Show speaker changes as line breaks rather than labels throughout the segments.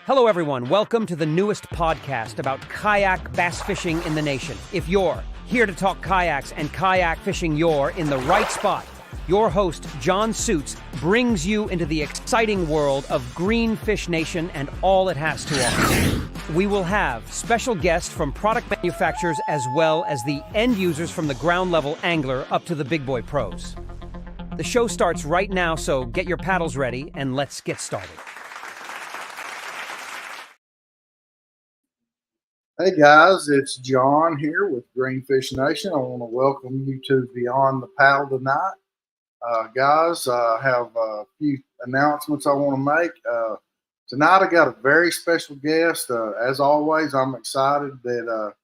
Hello, everyone. Welcome to the newest podcast about kayak bass fishing in the nation. If you're here to talk kayaks and kayak fishing, you're in the right spot. Your host, John Suits, brings you into the exciting world of Greenfish Nation and all it has to offer. We will have special guests from product manufacturers as well as the end users from the ground level angler up to the big boy pros. The show starts right now, so get your paddles ready and let's get started.
Hey guys, it's John here with Greenfish Nation. I want to welcome you to Beyond the Paddle tonight. Guys, I have a few announcements I want to make. Tonight I got a very special guest. As always, I'm excited that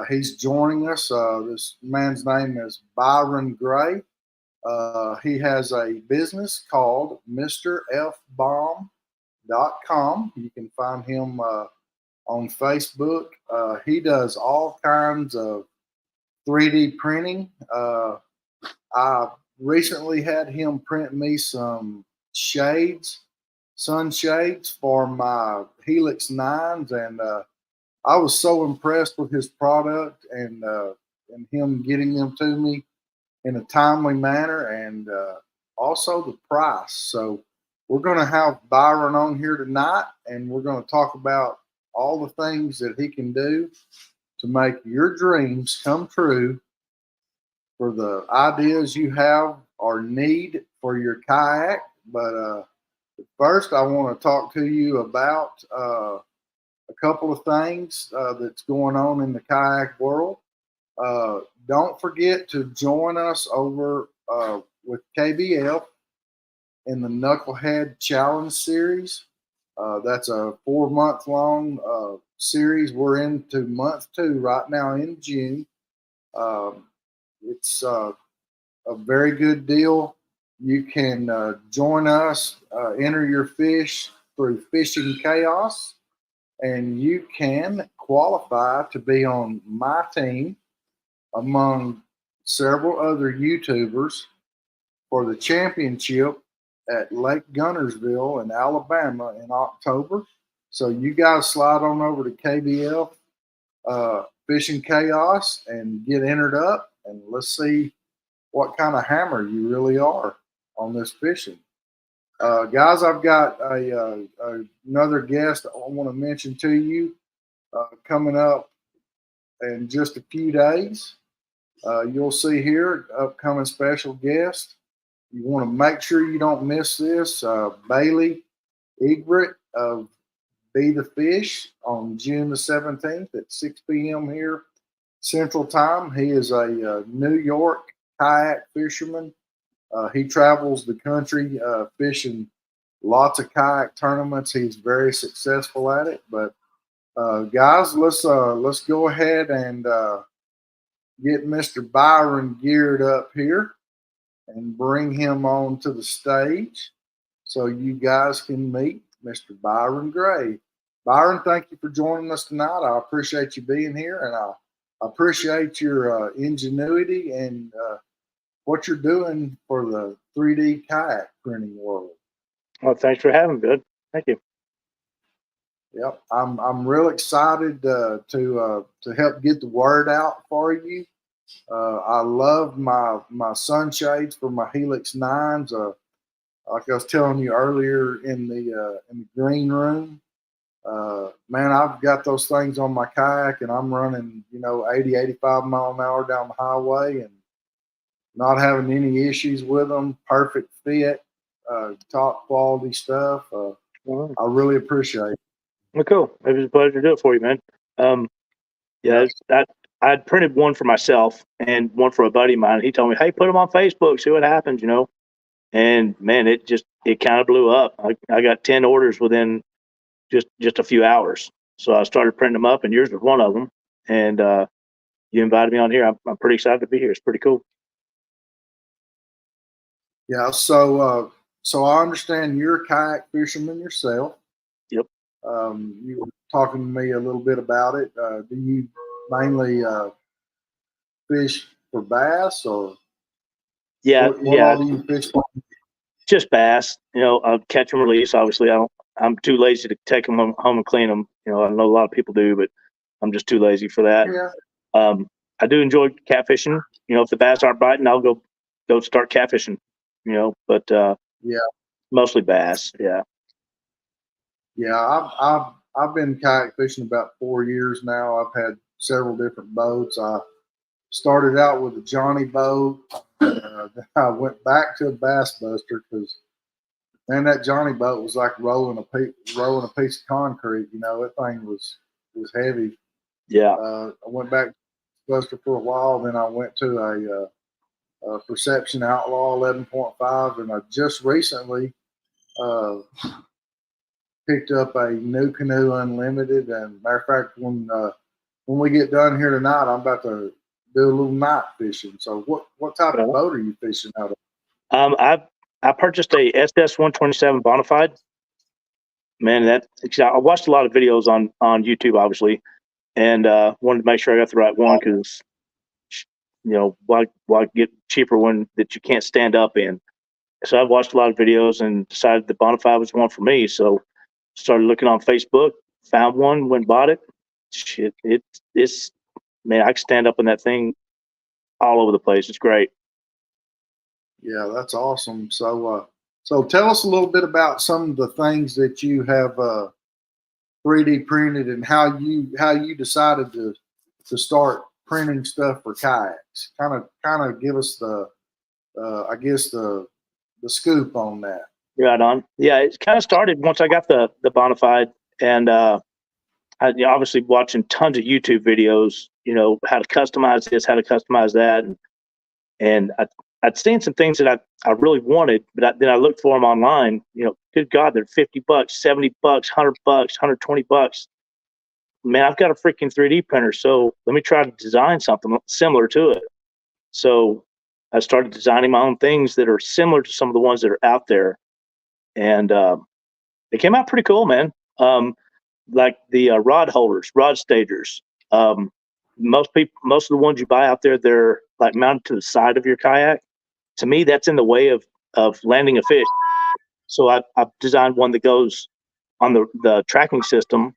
he's joining us. This man's name is Byron Gray. He has a business called MrFbombs.com. You can find him on Facebook. He does all kinds of 3D printing. I recently had him print me some shades, sunshades for my Helix 9s, and I was so impressed with his product and him getting them to me in a timely manner, and also the price. So we're going to have Byron on here tonight, and we're going to talk about all the things that he can do to make your dreams come true for the ideas you have or need for your kayak. But first, I want to talk to you about a couple of things that's going on in the kayak world. Don't forget to join us over with KBF in the Knucklehead Challenge Series. That's a 4-month-long series. We're into month 2 right now in June. It's a very good deal. You can join us, enter your fish through Fishing Chaos, and you can qualify to be on my team among several other YouTubers for the championship at Lake Gunnersville in Alabama in October. So you guys slide on over to KBF Fishing Chaos and get entered up, and let's see what kind of hammer you really are on this fishing. Guys, I've got another guest I want to mention to you coming up in just a few days. You'll see here, upcoming special guest. You want to make sure you don't miss this. Bailey Egret of Be the Fish on June the 17th at 6 p.m. here Central Time. He is a New York kayak fisherman. He travels the country fishing lots of kayak tournaments. He's very successful at it. But guys, let's go ahead and get Mr. Byron geared up here and bring him on to the stage so you guys can meet Mr. Byron Gray. Byron, thank you for joining us tonight. I appreciate you being here, and I appreciate your ingenuity and what you're doing for the 3D kayak printing world.
Well, thanks for having me, bud. Thank you.
Yep, I'm real excited to help get the word out for you. I love my sunshades for my Helix 9s. Like I was telling you earlier in the green room, man, I've got those things on my kayak, and I'm running 80, 85 mile an hour down the highway and not having any issues with them. Perfect fit, top quality stuff. I really appreciate it.
Well, cool. It was a pleasure to do it for you, man. I had printed one for myself and one for a buddy of mine. He told me, "Hey, put them on Facebook, see what happens," And man, it kind of blew up. I got 10 orders within just a few hours. So I started printing them up, and yours was one of them. And you invited me on here. I'm pretty excited to be here. It's pretty cool.
Yeah. So I understand you're a kayak fisherman yourself.
Yep.
You were talking to me a little bit about it. Do you mainly fish for bass, or what all do you fish for?
Just bass. Catch and release. Obviously, I I'm too lazy to take them home and clean them. You know, I know a lot of people do, but I'm just too lazy for that.
Yeah.
I do enjoy catfishing. You know, if the bass aren't biting, I'll go start catfishing. You know, but
Yeah.
mostly bass. Yeah.
Yeah. I've been kayak fishing about 4 years now. I've had several different boats. I started out with a Johnny boat. Then I went back to a Bass Buster because, man, that Johnny boat was like rolling a piece of concrete. You know, that thing was heavy.
Yeah.
I went back to Buster for a while. Then I went to a Perception Outlaw 11.5, and I just recently picked up a New Canoe Unlimited. And matter of fact, when we get done here tonight, I'm about to do a little night fishing. So what type of boat are you fishing out of?
I purchased a SS 127 Bonafide. Man, I watched a lot of videos on YouTube, obviously, and wanted to make sure I got the right one because, you know, why get cheaper one that you can't stand up in? So I watched a lot of videos and decided the Bonafide was the one for me. So started looking on Facebook, found one, went and bought it. Shit, it's man, I can stand up in that thing all over the place. It's great.
Yeah, that's awesome. So tell us a little bit about some of the things that you have 3D printed and how you decided to start printing stuff for kayaks. Kind of give us the I guess the scoop on that.
Right on. Yeah, it kind of started once I got the Bonafide, and obviously watching tons of YouTube videos. You know, how to customize this, how to customize that, and I'd seen some things that I really wanted, but then I looked for them online. You know, good God, they're $50, $70, $100, $120. Man, I've got a freaking 3D printer, so let me try to design something similar to it. So I started designing my own things that are similar to some of the ones that are out there, and it came out pretty cool, man. Like the rod holders, rod stagers. Most of the ones you buy out there, they're like mounted to the side of your kayak. To me, that's in the way of landing a fish. So I've designed one that goes on the tracking system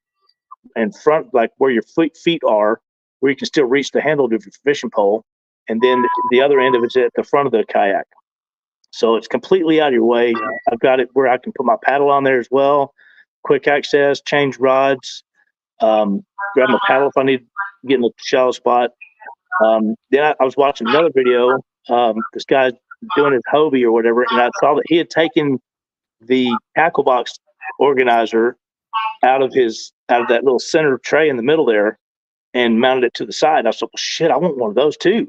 in front, like where your feet are, where you can still reach the handle of your fishing pole, and then the other end of it's at the front of the kayak. So it's completely out of your way. I've got it where I can put my paddle on there as well, quick access, change rods, grab my paddle if I need to get in a shallow spot. Then I was watching another video. This guy doing his Hobie or whatever, and I saw that he had taken the tackle box organizer out of that little center tray in the middle there and mounted it to the side. I thought, well, shit, I want one of those too.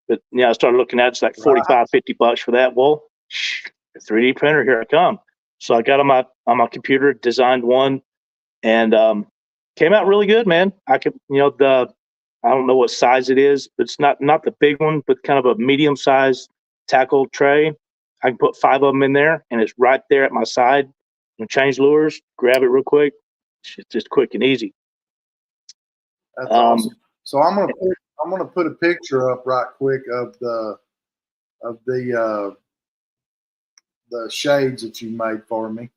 But yeah, I started looking at it's like $45, $50 for that. Well, 3D printer, here I come. So I got on my computer, designed one, and came out really good, man. I could, you know, I don't know what size it is, but it's not the big one, but kind of a medium size tackle tray. I can put 5 of them in there, and it's right there at my side. And change lures, grab it real quick. It's just quick and easy.
That's awesome. So I'm gonna put a picture up right quick of the shades that you made for me.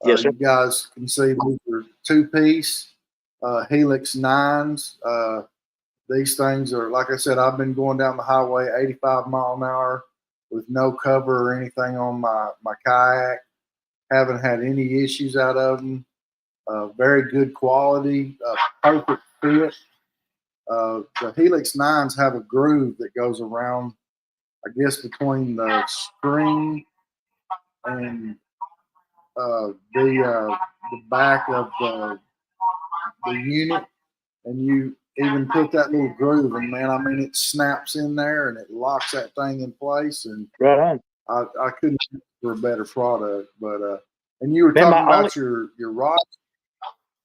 Yes, sir.
You guys can see these are 2-piece Helix 9s. These things are, like I said, I've been going down the highway 85 mile an hour with no cover or anything on my kayak. Haven't had any issues out of them. Very good quality, perfect fit. The Helix 9s have a groove that goes around, I guess, between the string and the back of the unit, and you even put that little groove, and man, I mean, it snaps in there and it locks that thing in place. And
right on.
I couldn't ask for a better product. But and you were talking about your rod.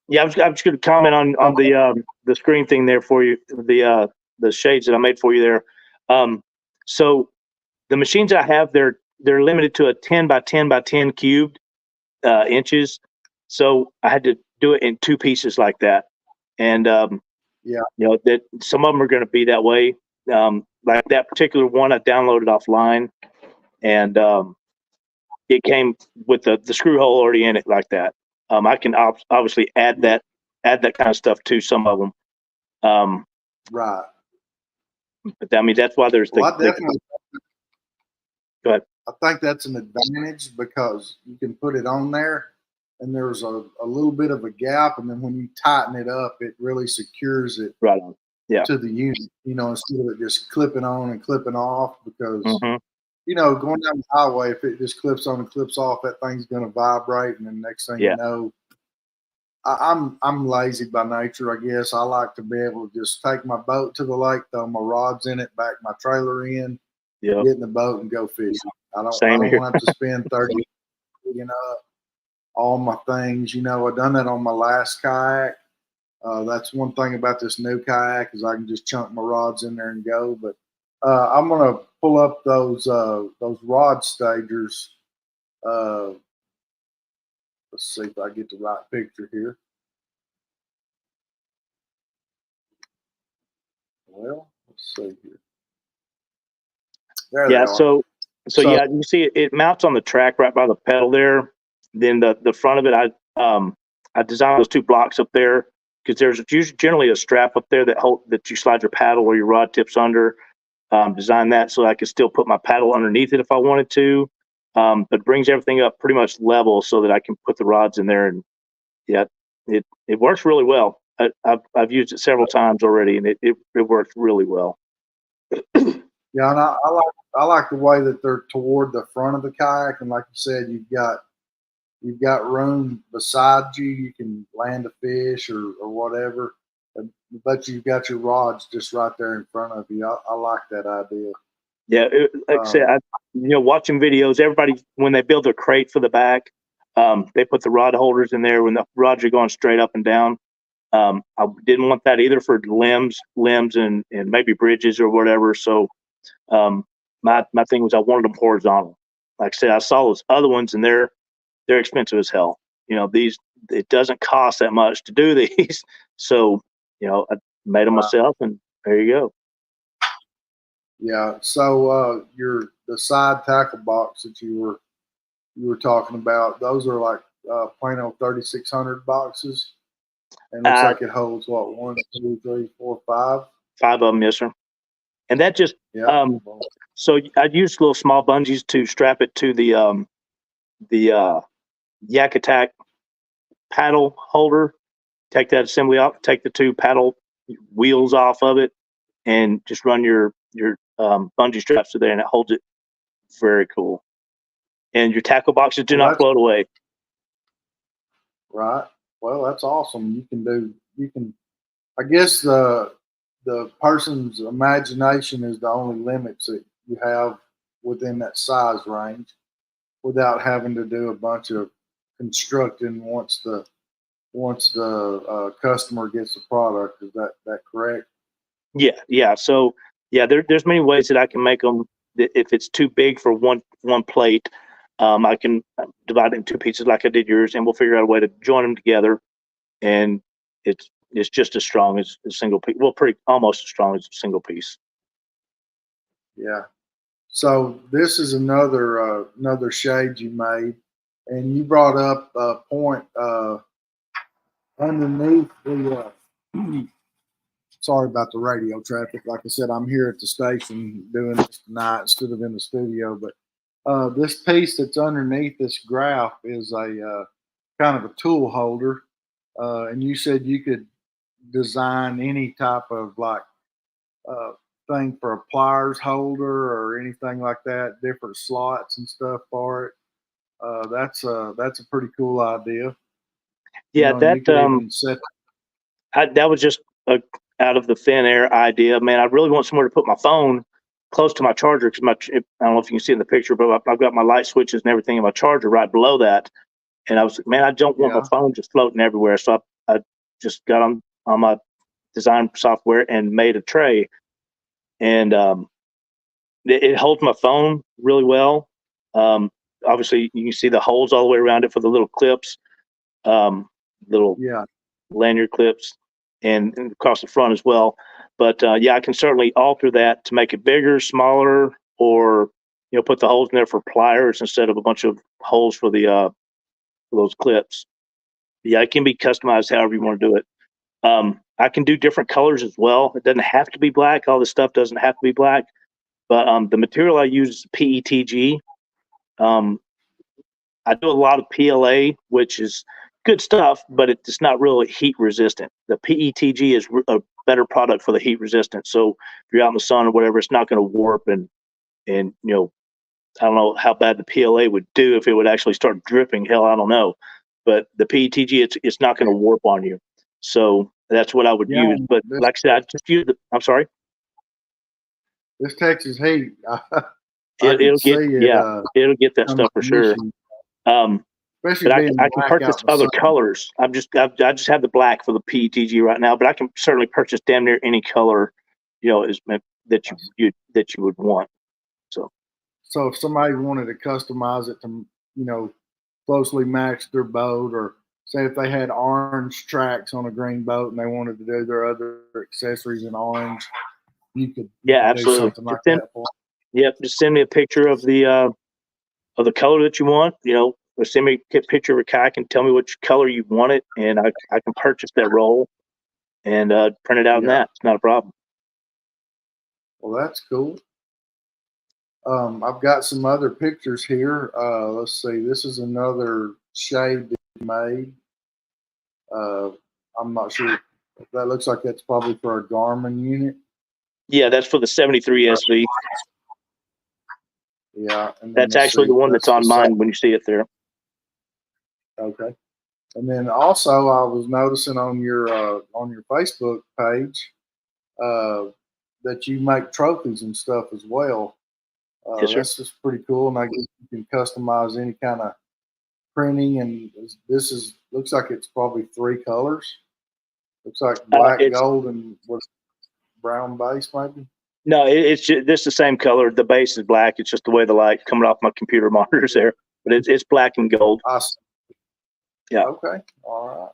Yeah, I'm just going to comment on the screen thing there for you, the shades that I made for you there. So the machines I have, they're limited to a 10 by 10 by 10 cubed inches. So I had to do it in 2 pieces like that. And you know, that some of them are going to be that way. Like that particular one I downloaded offline, and it came with the screw hole already in it like that. I can obviously add that kind of stuff to some of them.
Right.
But I mean, that's why there's
Well, I definitely.
Go ahead.
I think that's an advantage because you can put it on there and there's a little bit of a gap. And then when you tighten it up, it really secures it
right on. Yeah.
to the unit, instead of it just clipping on and clipping off because,
Mm-hmm.
Going down the highway, if it just clips on and clips off, that thing's going to vibrate. And then next thing you know, I'm lazy by nature, I guess. I like to be able to just take my boat to the lake, throw my rods in it, back my trailer in, get in the boat and go fishing. I don't want to have to spend 30 all my things. I've done that on my last kayak. That's one thing about this new kayak is I can just chunk my rods in there and go. But I'm gonna pull up those rod stagers. Let's see if I get the right picture here. Well, let's see here. There they are.
So yeah, you see it mounts on the track right by the pedal there. Then the front of it, I designed those two blocks up there because there's usually generally a strap up there that you slide your paddle or your rod tips under. Design that so I could still put my paddle underneath it if I wanted to, but brings everything up pretty much level so that I can put the rods in there. And yeah, it works really well. I've used it several times already, and it works really well.
Yeah, and I like the way that they're toward the front of the kayak, and like you said, you've got room beside you. You can land a fish or whatever, but you've got your rods just right there in front of you. I like that idea.
Yeah, like I said, watching videos, everybody when they build a crate for the back, they put the rod holders in there when the rods are going straight up and down. I didn't want that either for limbs and maybe bridges or whatever. So my thing was I wanted them horizontal. Like I said, I saw those other ones and they're expensive as hell. It doesn't cost that much to do these. So, I made them myself and there you go.
Yeah. So the side tackle box that you were talking about, those are like Plano 3600 boxes. And looks like it holds what, 1, 2, 3, 4, 5?
5 of them, yes, sir. And that just so I'd use little small bungees to strap it to the Yak Attack paddle holder. Take that assembly off, take the 2 paddle wheels off of it, and just run your bungee straps to there, and it holds it very cool. And your tackle boxes do not float away.
Right. Well, that's awesome. I guess the person's imagination is the only limits that you have within that size range without having to do a bunch of constructing once the customer gets the product. Is that correct?
Yeah. So there's many ways that I can make them. If it's too big for one plate, I can divide it in 2 pieces like I did yours, and we'll figure out a way to join them together. And it's just as strong as a single piece. Well, almost as strong as a single piece.
Yeah. So this is another shade you made, and you brought up a point underneath the. Sorry about the radio traffic. Like I said, I'm here at the station doing this tonight instead of in the studio. But this piece that's underneath this graph is a kind of a tool holder. And you said you could design any type of thing for a pliers holder or anything like that, different slots and stuff for it. That's a pretty cool idea.
Yeah, that was just a out of the thin air idea. Man, I really want somewhere to put my phone close to my charger because I don't know if you can see in the picture, but I've got my light switches and everything in my charger right below that. And I was like, man, I don't want my phone just floating everywhere. So I just got on my design software and made a tray. And it holds my phone really well. Obviously, you can see the holes all the way around it for the little clips, little lanyard clips, and across the front as well. But I can certainly alter that to make it bigger, smaller, or put the holes in there for pliers instead of a bunch of holes for the for those clips. Yeah, it can be customized however you want to do it. I can do different colors as well. It doesn't have to be black. All this stuff doesn't have to be black. But the material I use is PETG. I do a lot of PLA, which is good stuff, but it's not really heat resistant. The PETG is a better product for the heat resistance. So if you're out in the sun or whatever, it's not going to warp and I don't know how bad the PLA would do if it would actually start dripping. Hell, I don't know. But the PETG, it's not going to warp on you. So that's what I would use. But like I said, I just use I'm sorry.
This Texas heat,
It'll get that stuff for sure.
Especially
but I can purchase other colors. I just have the black for the PETG right now, but I can certainly purchase damn near any color, that you would want.
So if somebody wanted to customize it to, closely match their boat, or say if they had orange tracks on a green boat and they wanted to do their other accessories in orange, you could
absolutely
do something like that for them.
Yep, just send me a picture of the color that you want. Or send me a picture of a kayak and tell me which color you want it, and I can purchase that roll and print it out in that. It's not a problem.
Well, that's cool. I've got some other pictures here. Let's see. This is another shade that you made. I'm not sure. That looks like that's probably for a Garmin unit.
Yeah, that's for the 73 SV.
Yeah. And
that's actually the one that's on mine when you see it there.
Okay. And then also I was noticing on your Facebook page that you make trophies and stuff as well.
Yes, sir.
That's just pretty cool. And I guess you can customize any kind of printing. And this looks like it's probably 3 colors. Looks like black, gold, and what, brown base maybe?
No, it's just the same color. The base is black. It's just the way the light coming off my computer monitors there. But it's black and gold.
Awesome.
Yeah.
Okay. All right.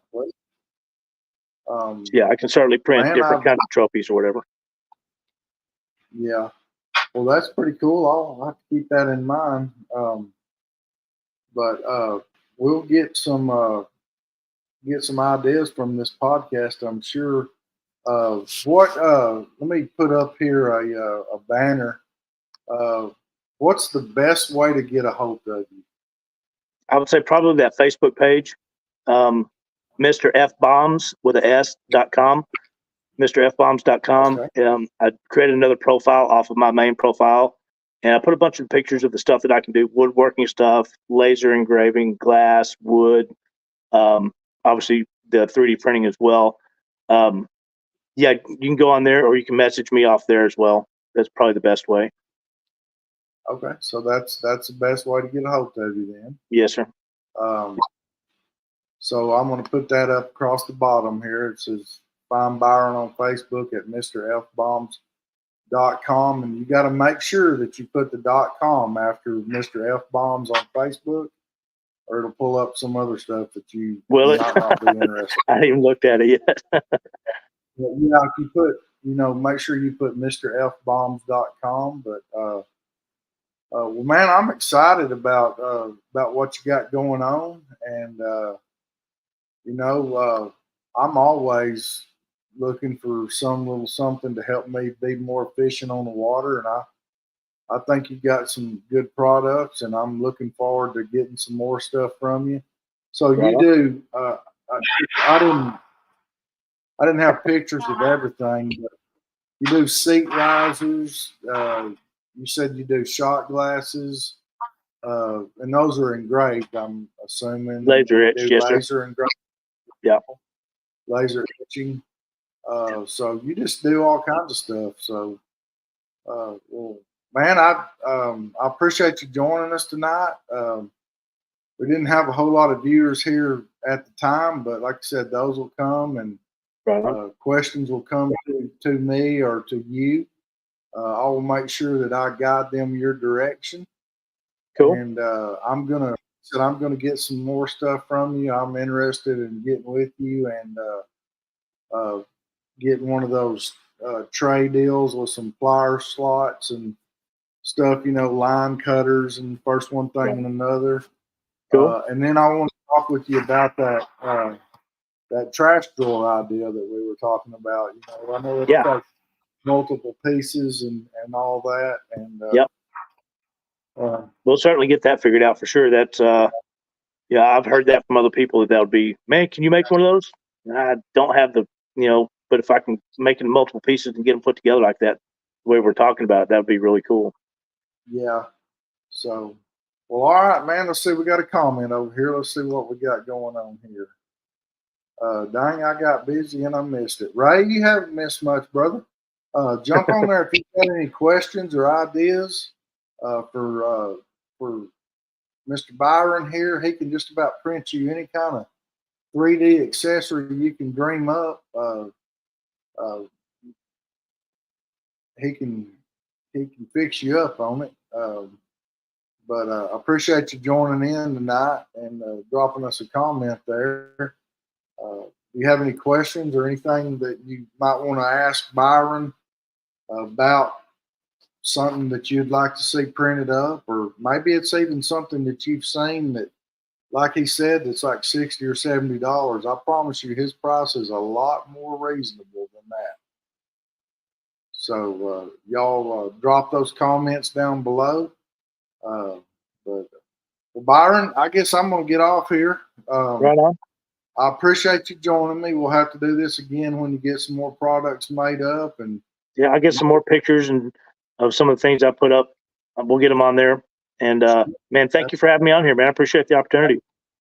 Well,
I can certainly print different kinds of trophies or whatever.
Yeah. Well, that's pretty cool. I'll have to keep that in mind. But we'll get some ideas from this podcast, I'm sure. Let me put up here a banner. What's the best way to get a hold of you?
I would say probably that Facebook page, MrFbombs with a S.com, MrFbombs.com.
Okay.
I created another profile off of my main profile, and I put a bunch of pictures of the stuff that I can do, woodworking stuff, laser engraving, glass, wood, obviously the 3D printing as well. You can go on there, or you can message me off there as well. That's probably the best way.
Okay, so that's the best way to get a hold of you then.
Yes, sir.
So I'm going to put that up across the bottom here. It says find Byron on Facebook at MrFbombs.com, and you got to make sure that you put the .com after MrFbombs on Facebook, or it'll pull up some other stuff that you might not be interested in.
I haven't even looked at it yet.
Yeah, if you put, make sure you put MrFbombs.com. But well, man, I'm excited about what you got going on, and I'm always looking for some little something to help me be more efficient on the water, and I think you got some good products, and I'm looking forward to getting some more stuff from you. So you do. I didn't have pictures of everything, but you do seat risers. You said you do shot glasses, and those are engraved, I'm assuming.
Laser etched, yes,
laser engraved.
Yeah.
Laser etching. So you just do all kinds of stuff. So, well, man, I appreciate you joining us tonight. We didn't have a whole lot of viewers here at the time, but like I said, those will come, and questions will come to me or to you. I will make sure that I guide them your direction.
Cool.
And I'm gonna get some more stuff from you. I'm interested in getting with you and getting one of those tray deals with some plier slots and stuff. Line cutters and first one thing and another.
Cool.
And then I want to talk with you about that trash drawer idea that we were talking about. I know it takes multiple pieces and all that. And
yep. We'll certainly get that figured out for sure. That's I've heard that from other people that would be, man, can you make one of those? I don't have the, but if I can make it in multiple pieces and get them put together like that, the way we're talking about it, that would be really cool.
Yeah. So, well, all right, man. Let's see. We got a comment over here. Let's see what we got going on here. Dang, I got busy and I missed it. Ray, you haven't missed much, brother. Jump on there if you got any questions or ideas for Mr. Byron here. He can just about print you any kind of 3D accessory you can dream up. He can fix you up on it. But I appreciate you joining in tonight and dropping us a comment there. Do you have any questions or anything that you might want to ask Byron about something that you'd like to see printed up, or maybe it's even something that you've seen that, like he said, that's like $60 or $70. I promise you his price is a lot more reasonable than that. So y'all drop those comments down below. But Byron, I guess I'm going to get off here.
Right on.
I appreciate you joining me. We'll have to do this again when you get some more products made up. And
yeah, I'll get some more pictures and of some of the things I put up. We'll get them on there. And man, thank you for having me on here, man. I appreciate the opportunity.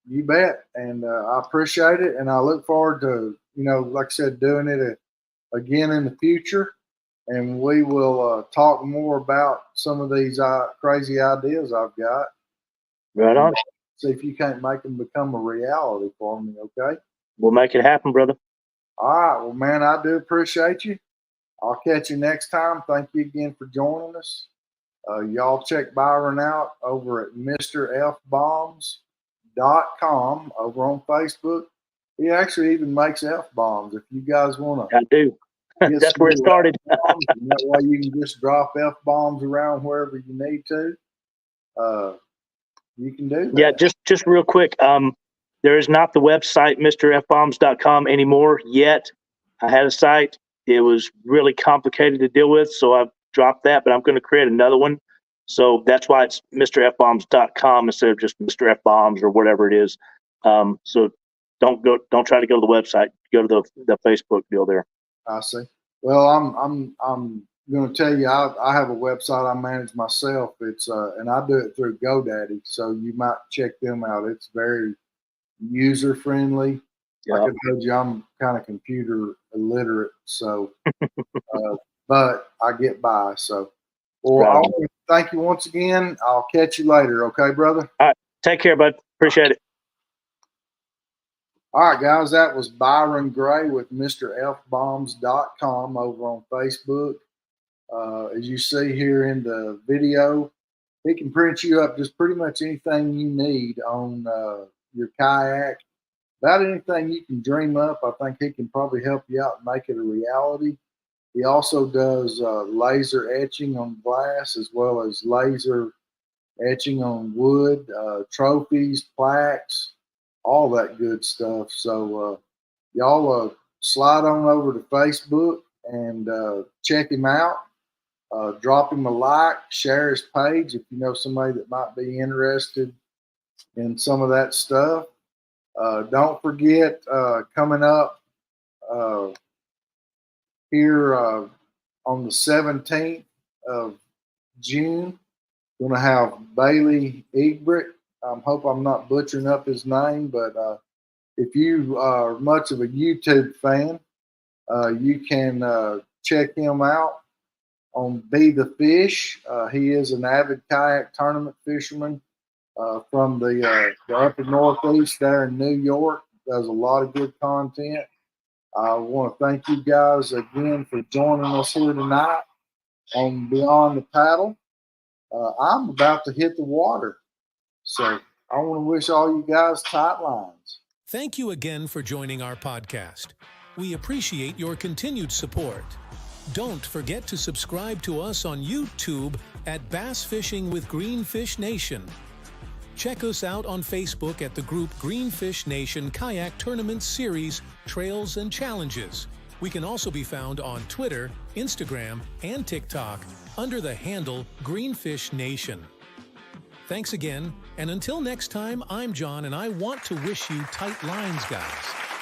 You bet. And I appreciate it. And I look forward to, like I said, doing it again in the future. And we will talk more about some of these crazy ideas I've got.
Right on.
See if you can't make them become a reality for me, okay?
We'll make it happen, brother.
All right. Well, man, I do appreciate you. I'll catch you next time. Thank you again for joining us. Y'all check Byron out over at MrFbombs.com over on Facebook. He actually even makes F-bombs if you guys want to.
I do. That's where it started.
That way you can just drop F-bombs around wherever you need to. You can do that.
Yeah, just real quick. There is not the website MrFbombs.com anymore yet. I had a site. It was really complicated to deal with, so I've dropped that, but I'm going to create another one. So that's why it's MrFbombs.com instead of just MrFbombs or whatever it is. So don't try to go to the website. Go to the Facebook deal there.
I see. Well, I'm going to tell you, I have a website I manage myself. It's and I do it through GoDaddy, so you might check them out. It's very user friendly.
Yeah.
Like I told you, I'm kind of computer illiterate, so but I get by. So, well,
right.
I want to thank you once again. I'll catch you later, okay, brother?
All right, take care, bud. Appreciate it.
All right, guys, that was Byron Gray with MrFbombs.com over on Facebook. As you see here in the video, he can print you up just pretty much anything you need on your kayak. About anything you can dream up, I think he can probably help you out and make it a reality. He also does laser etching on glass as well as laser etching on wood, trophies, plaques, all that good stuff. So y'all slide on over to Facebook and check him out. Drop him a like, share his page if you know somebody that might be interested in some of that stuff. Don't forget, coming up here on the 17th of June, going to have Bailey Egbrick. I hope I'm not butchering up his name, but if you are much of a YouTube fan, you can check him out on Be the Fish. He is an avid kayak tournament fisherman from the upper Northeast there in New York. Does a lot of good content. I want to thank you guys again for joining us here tonight on Beyond the Paddle. I'm about to hit the water, so I want to wish all you guys tight lines.
Thank you again for joining our podcast. We appreciate your continued support. Don't forget to subscribe to us on YouTube at Bass Fishing with Greenfish Nation. Check us out on Facebook at the group Greenfish Nation Kayak Tournament Series, Trails and Challenges. We can also be found on Twitter, Instagram, and TikTok under the handle Greenfish Nation. Thanks again, and until next time, I'm John, and I want to wish you tight lines, guys.